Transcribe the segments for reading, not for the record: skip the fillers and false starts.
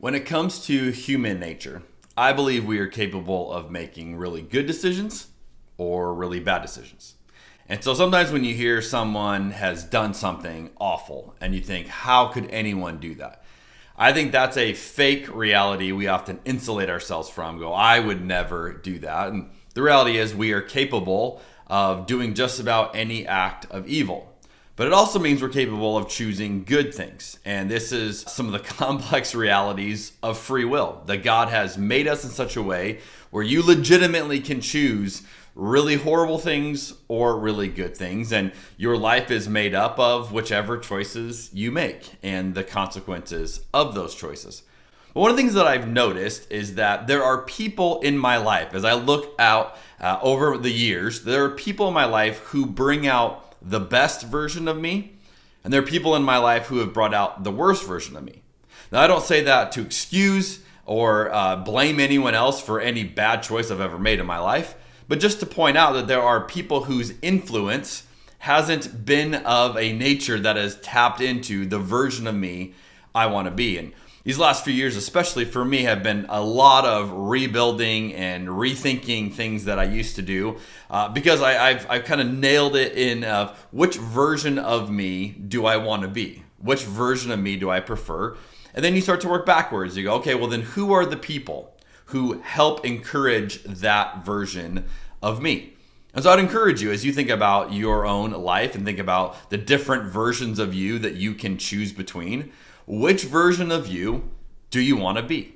When it comes to human nature, I believe we are capable of making really good decisions or really bad decisions. And so sometimes when you hear someone has done something awful and you think, how could anyone do that? I think that's a fake reality we often insulate ourselves from. Go, I would never do that. And the reality is we are capable of doing just about any act of evil. But it also means we're capable of choosing good things. And this is some of the complex realities of free will. That God has made us in such a way where you legitimately can choose really horrible things or really good things. And your life is made up of whichever choices you make and the consequences of those choices. But one of the things that I've noticed is that there are people in my life, as I look out over the years, there are people in my life who bring out the best version of me, and there are people in my life who have brought out the worst version of me. Now, I don't say that to excuse or blame anyone else for any bad choice I've ever made in my life, but just to point out that there are people whose influence hasn't been of a nature that has tapped into the version of me I want to be. And these last few years, especially for me, have been a lot of rebuilding and rethinking things that I used to do because I've kind of nailed it in which version of me do I want to be? Which version of me do I prefer? And then you start to work backwards. You go, okay, well then who are the people who help encourage that version of me? And so I'd encourage you as you think about your own life and think about the different versions of you that you can choose between. Which version of you do you want to be?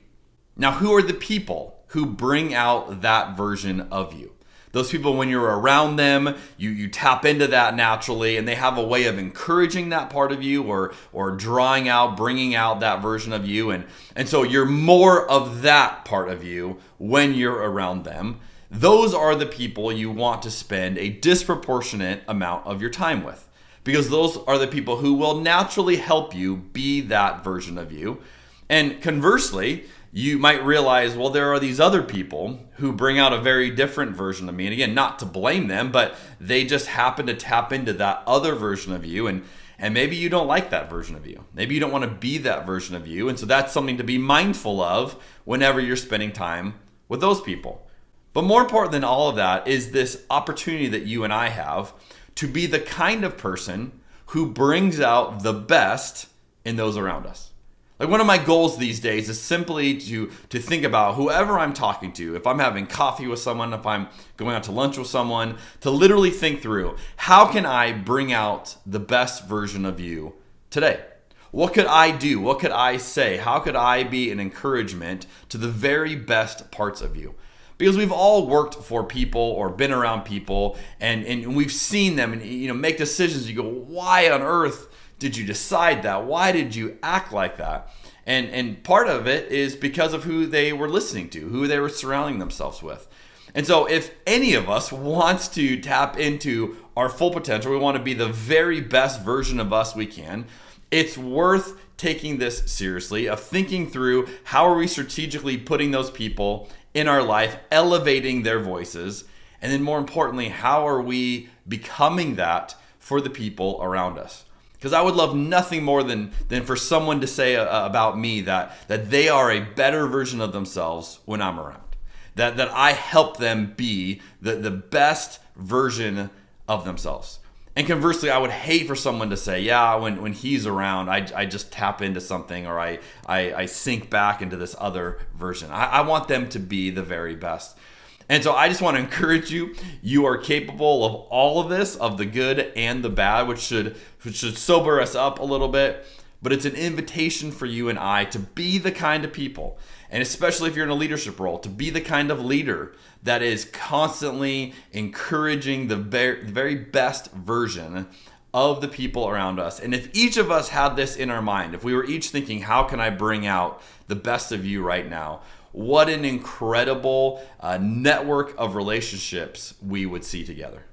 Now, who are the people who bring out that version of you? Those people, when you're around them, you tap into that naturally, and they have a way of encouraging that part of you or drawing out, bringing out that version of you. And so you're more of that part of you when you're around them. Those are the people you want to spend a disproportionate amount of your time with. Because those are the people who will naturally help you be that version of you. And conversely, you might realize, well, there are these other people who bring out a very different version of me. And again, not to blame them, but they just happen to tap into that other version of you. And maybe you don't like that version of you. Maybe you don't want to be that version of you. And so that's something to be mindful of whenever you're spending time with those people. But more important than all of that is this opportunity that you and I have to be the kind of person who brings out the best in those around us. Like one of my goals these days is simply to think about whoever I'm talking to, if I'm having coffee with someone, if I'm going out to lunch with someone, to literally think through, how can I bring out the best version of you today? What could I do? What could I say? How could I be an encouragement to the very best parts of you? Because we've all worked for people or been around people and we've seen them and make decisions. You go, why on earth did you decide that? Why did you act like that? And part of it is because of who they were listening to, who they were surrounding themselves with. And so if any of us wants to tap into our full potential, we want to be the very best version of us we can, it's worth taking this seriously, of thinking through how are we strategically putting those people in our life, elevating their voices, and then more importantly, how are we becoming that for the people around us? Because I would love nothing more than for someone to say about me that they are a better version of themselves when I'm around. That I help them be the best version of themselves. And conversely, I would hate for someone to say, yeah, when he's around, I just tap into something or I sink back into this other version. I want them to be the very best. And so I just want to encourage you. You are capable of all of this, of the good and the bad, which should sober us up a little bit. But it's an invitation for you and I to be the kind of people, and especially if you're in a leadership role, to be the kind of leader that is constantly encouraging the very best version of the people around us. And if each of us had this in our mind, if we were each thinking, how can I bring out the best of you right now? What an incredible network of relationships we would see together.